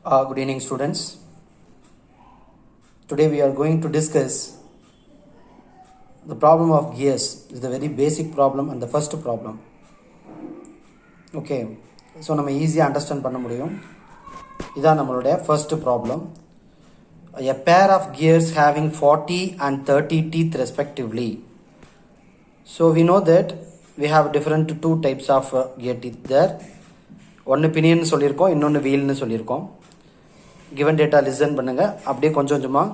Good evening, students. Today we are going to discuss the problem of gears. It's the very basic problem and the first problem. Okay, so நம்ம ஈஸியாக understand பண்ண முடியும். இதான் நம்மளுடைய first problem. A pair of gears having 40 and 30 teeth respectively. So we know that we have different two types of gear teeth there. ஒன்று pinion சொல்லியிருக்கோம், இன்னொன்று வீல்னு சொல்லியிருக்கோம். கிவன் டேட்டா லிசன் பண்ணுங்கள், அப்படியே கொஞ்சம் கொஞ்சமாக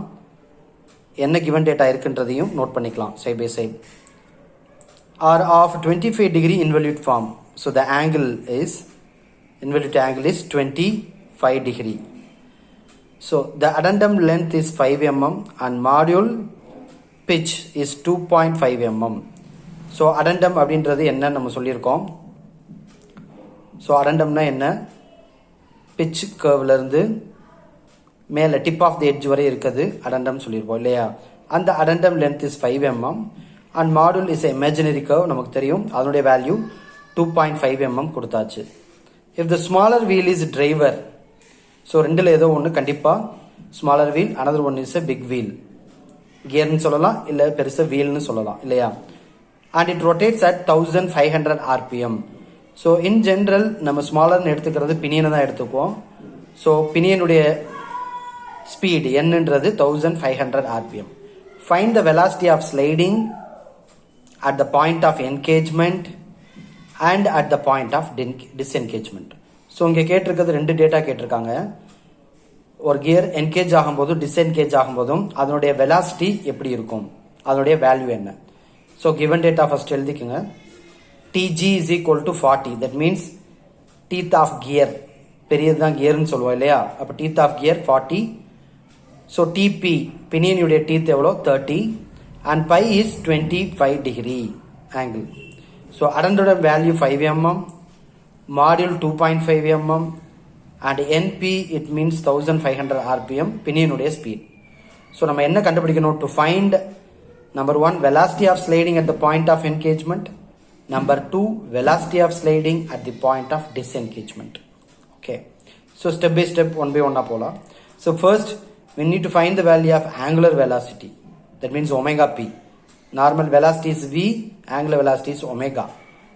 என்ன கிவன் டேட்டா இருக்குன்றதையும் நோட் பண்ணிக்கலாம் side by side. R of 25 degree involute form. So the angle is, involute angle is 25 degree. So the addendum length is 5 mm and module pitch is 2.5 mm. So addendum அப்படின்றது என்ன நம்ம சொல்லியிருக்கோம். So அடண்டம்னா என்ன, pitch கர்வ்லேருந்து மேலே tip of the edge வரை இருக்குது அடண்டம் சொல்லியிருப்போம் இல்லையா. அந்த addendum length is 5 mm and module is imaginary curve நமக்கு தெரியும், அதனுடைய வேல்யூ 2.5 mm கொடுத்தாச்சு. If the smaller wheel is driver, so ரெண்டில் ஏதோ ஒன்று கண்டிப்பாக smaller wheel, another one is a big wheel. கியர்னு சொல்லலாம், இல்லை பெருசாக வீல்னு சொல்லலாம் இல்லையா. And it rotates at 1500 RPM. So in general நம்ம ஸ்மாலர்னு எடுத்துக்கிறது பினியனை தான் எடுத்துக்குவோம். ஸோ பினியனுடைய ஸ்பீடு என்னன்றது 1500 RPM. Find the velocity of sliding at the point of engagement and at the point of disengagement. So இங்கே கேட்டிருக்கிறது ரெண்டு டேட்டா கேட்டிருக்காங்க. ஒரு கியர் என்கேஜ் ஆகும்போதும் டிஸ்என்கேஜ் ஆகும்போதும் அதனுடைய வெலாசிட்டி எப்படி இருக்கும், அதனுடைய வேல்யூ என்ன. ஸோ கிவன் டேட்டா ஃபர்ஸ்ட் எழுதிக்குங்க. TG is equal to 40. That means teeth of gear, பெரியது தான் கியர்னு சொல்லுவோம் இல்லையா. அப்போ teeth of gear 40. So TP பினியனுடைய டீத் எவ்வளோ 30 and pi is 25 degree angle. So அடண்டோட value 5 mm, module 2.5 mm and NP it means 1500 RPM பினியனுடைய ஸ்பீட். ஸோ நம்ம என்ன கண்டுபிடிக்கணும், to find number 1 velocity of sliding at the point of engagement, number 2 velocity of sliding at the point of disengagement. Okay, so step by step, one by one போலாம். So first we need to find the value of angular velocity, that means omega p. Normal velocity is v, angular velocity is omega.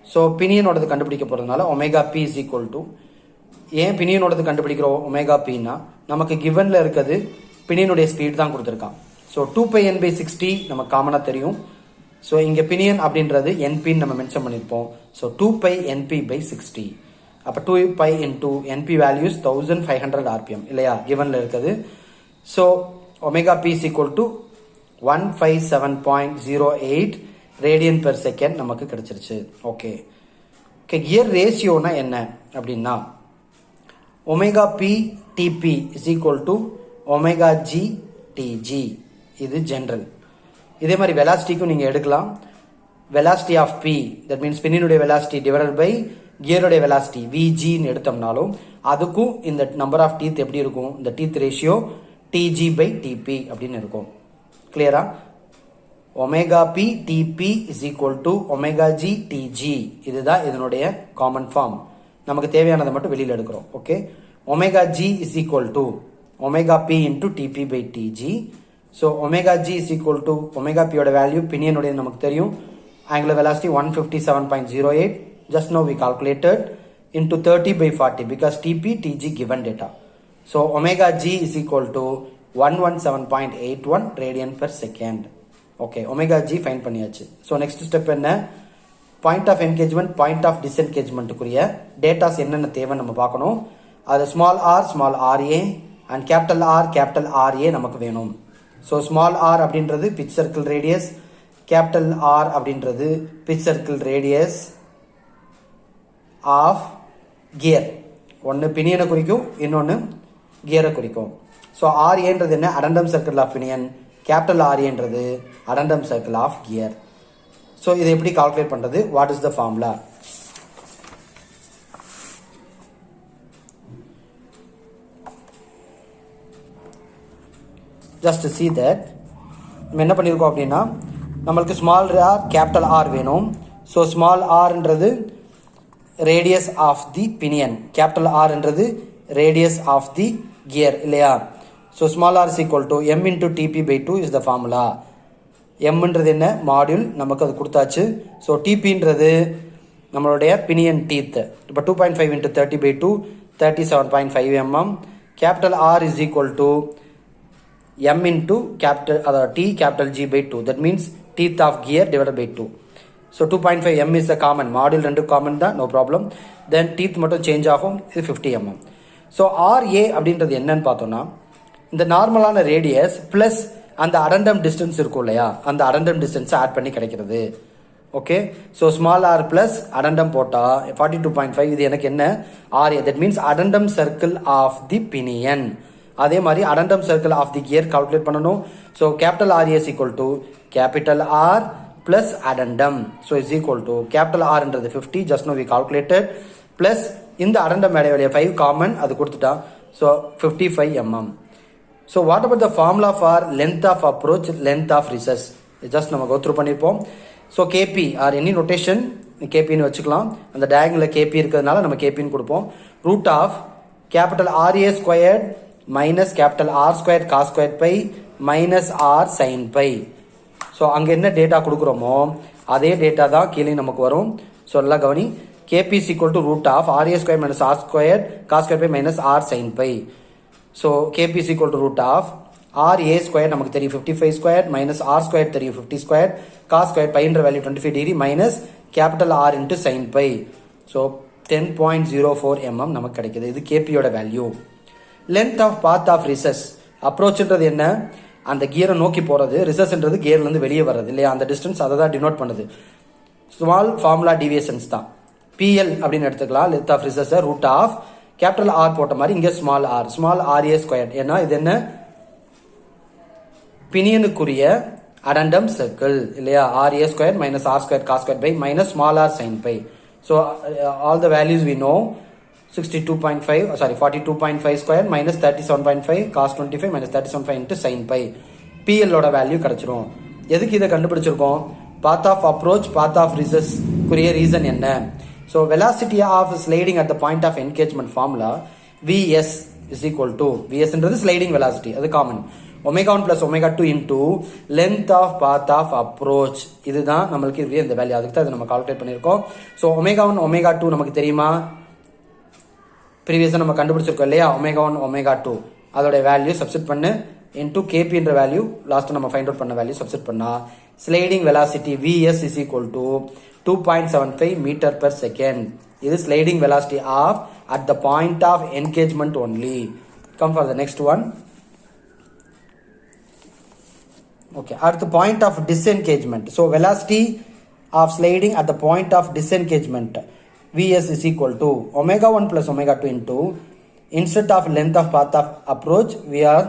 So pinion ஓடது கண்டுபிடிக்க போறதுனால omega p is equal to, ஏன் pinion ஓடது கண்டுபிடிக்கிறோம் omega p னா, நமக்கு givenல இருக்குது பினியனுடைய speed தான் கொடுத்துருக்கான். So 2 n by 60 நமக்கு காமனாக தெரியும். ஸோ இங்கே பினியன் அப்படின்றது என்பின்னு நம்ம மென்ஷன் பண்ணியிருப்போம். So 2 NP by 60. அப்போ 2 into NP வேல்யூஸ் 1500 RPM இல்லையா, கிவனில் இருக்குது. So omega P is equal to 157.08 radian per second நமக்கு கிடைச்சிருச்சு. ஓகே ஓகே, கியர் ரேஷியோனா என்ன அப்படின்னா, omega P TP is equal to omega G TG. இது ஜென்ரல். இதே மாதிரி வெலாசிட்டிக்கும் நீங்கள் எடுக்கலாம். Velocity of P, that means பின்னினுடைய வெலாசிட்டி டிவைடட் பை கியருடைய வெலாசிட்டி விஜின்னு எடுத்தோம்னாலும் அதுக்கும் இந்த நம்பர் ஆஃப் டீத் எப்படி இருக்கும், இந்த teeth ratio TG by TP அப்படின்னு இருக்கும். கிளியரா, omega P TP is equal to omega G TG. இதுதான் இதனுடைய காமன் ஃபார்ம். நமக்கு தேவையானதை மட்டும் வெளியில் எடுக்கிறோம். Okay, omega G is equal to omega P into TP by TG. So omega G is equal to omega பியோட வேல்யூ பினியனுடைய நமக்கு தெரியும், angular velocity 157.08. Just know we calculated into 30 by 40 because TP TG given data. So omega G is equal to 117.81 radian per second. Okay, omega G fine பண்ணியாச்சு. So next step என்ன, point of engagement, point of டிஸ்என்கேஜ்மெண்ட்டுக்குரிய datas என்னென்ன தேவை நம்ம பார்க்கணும். அது small RA and capital RA நமக்கு வேணும். ஸோ ஸ்மால் ஆர் அப்படின்றது pitch circle radius, capital R அப்படின்றது pitch circle radius of gear. ஒன்று பினியனை குறிக்கும், இன்னொன்று கியரை குறிக்கும். ஸோ ஆர்ஏன்றது என்ன, addendum circle of pinion. Capital ஆர்ஏன்றது addendum circle of gear. So இதை எப்படி கால்குலேட் பண்ணுறது, what is the formula. Just see that நம்ம என்ன பண்ணியிருக்கோம் அப்படின்னா, நம்மளுக்கு ஸ்மால் ஆர் கேபிட்டல் ஆர் வேணும். ஸோ ஸ்மால் ஆர்ன்றது radius of the pinion, capital R என்றது radius of the gear இல்லையா. So small r is equal to m into tp by 2 is the formula. mன்றது என்ன மாடியூல் நமக்கு அது கொடுத்தாச்சு. ஸோ டிபின்றது நம்மளுடைய pinion teeth. இப்போ 2.5 into 30 by 2 37.5 mm. Capital R is equal to m into capital t capital G by 2. That means teeth of gear divided by 2. So 2.5 m is the common. Module ரெண்டு common தான், no problem. Then teeth மட்டும் change ஆகும், இது 50 mm. So RA அப்படின்றது என்னன்னு பார்த்தோம்னா இந்த நார்மலான ரேடியஸ் ப்ளஸ் அந்த அடண்டம் டிஸ்டன்ஸ் இருக்கும் இல்லையா, அந்த அடண்டம் டிஸ்டன்ஸை ஆட் பண்ணி கிடைக்கிறது. Okay, so small R plus addendum போட்டால் 42.5, இது எனக்கு என்ன RA. That means addendum circle of the pinion. அதே மாதிரி addendum circle of the gear calculate பண்ணணும். So capital RA is equal to capital R plus addendum. So is equal to capital R என்றது 50, just now we calculated, plus இந்த addendum இடைவெளியை 5 common அது கொடுத்துட்டா. So 55 mm. So what about the formula for length of approach, length of recess? Just நம்ம go through பண்ணிருப்போம். So KP or any notation KP னு வச்சுக்கலாம். அந்த diagonal KP இருக்கிறதுனால நம்ம KP னு கொடுப்போம். root of capital RA squared minus capital R squared cos squared pi minus R sin pi. So அங்கே என்ன டேட்டா கொடுக்குறோமோ அதே டேட்டா தான் கீழே நமக்கு வரும். ஸோ எல்லாம் கவனி. KP is equal to root of RA square minus R square cos square phi minus R sine phi. So KP is equal to root of RA square நமக்கு தெரியும் 55 ஸ்கொயர் மைனஸ் ஆர் ஸ்கொயர் தெரியும் 50 square cos square பைன்ற value 25 degree minus capital R into sine phi. So 10.04 mm நமக்கு கிடைக்கிது. இது கேபியோட value. Length of path of recess. அப்ரோச்ன்றது என்ன, அந்த கியரை நோக்கி போகிறது, ரிசர்ஸ்ன்றது கியர்லேருந்து வெளியே வர்றது இல்லையா, அந்த டிஸ்டன்ஸ் அதை தான் டினோட் பண்ணுது. ஸ்மால் ஃபார்முலா டிவியேஷன்ஸ் தான். பிஎல் அப்படின்னு எடுத்துக்கலாம். லென்த் ஆஃப் ரிசர்ஸை ரூட் ஆஃப் கேபிட்டல் ஆர் போட்ட மாதிரி இங்கே small R, small RA square. ஏன்னா இது என்ன பினியனுக்குரிய அடண்டம் சர்க்கிள் இல்லையா, RA square minus R square cos square phi minus small R sine phi. So all the values we know. 42.5 square minus 37.5 cos 25 minus 37.5 into sin pi. PL ஓட value கிடைச்சிரும். எதுக்கு இதை கண்டுபிடிச்சிருக்கோம், path of approach, path of recess குரிய reason என்ன. So velocity of sliding at the point of engagement formula Vs is equal to, Vsன்றது sliding velocity, அது common, omega 1 plus omega 2 into length of path of approach. இதுதான் நம்மளுக்கு இந்த value, அதுக்கு தான் இதை நம்ம கால்குலேட் பண்ணியிருக்கோம். ஸோ omega 1 omega 2 நமக்கு தெரியுமா, ப்ரீவியஸாக நம்ம கண்டுபிடிச்சிருக்கோம் இல்லையா, ஒமேகா 1 ஒமேகா 2 அதோட வேல்யூ சப்ஸ்டிட் பண்ணு இன்டூ கேபின்ற வேல்யூ லாஸ்ட்டு நம்ம ஃபைண்ட் அவுட் பண்ண வேல்யூ சப்ஸ்டிட் பண்ணால் sliding velocity Vs is equal to 2.75 metre per second. இது sliding velocity of at the point of engagement only. Come for the next one. Okay, அடுத்த point of disengagement. So velocity of sliding at the point of disengagement Vs is equal to omega 1 plus omega 2 into, instead of length of path of approach we are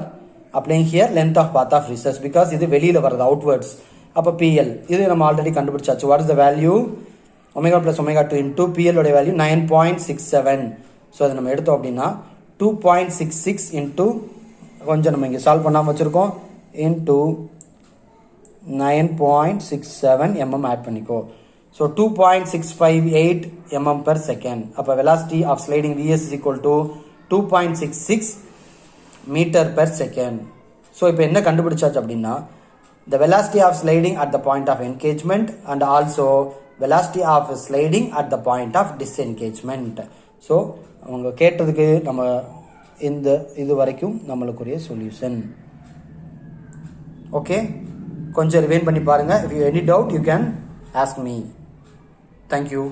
applying here length of path of recess because இது வெளியில வருது outwards. அப்போ PL இது நம்ம already கண்டுபிடிச்சாச்சு. what is the value, omega 1 plus omega 2 into PL ஓட value 9.67. So அதை நம்ம எடுத்தோம் அப்படின்னா 2.66 into கொஞ்சம் நம்ம இங்கே சால்வ் பண்ணாமல் வச்சுருக்கோம் into 9.67 mm ஆட் பண்ணிக்கோ. So 2.658 mm per second. அப்போ velocity of sliding Vs is equal to 2.66 meter per second. So இப்போ என்ன கண்டுபிடிச்சாச்சு அப்படின்னா the velocity of sliding at the point of engagement and also velocity of sliding at the point of disengagement. So அவங்க கேட்டதுக்கு நம்ம இந்த இது வரைக்கும் நம்மளுக்குரிய சொல்யூஷன். ஓகே, கொஞ்சம் ரிவைன் பண்ணி பாருங்க. if you any doubt you can ask me. Thank you.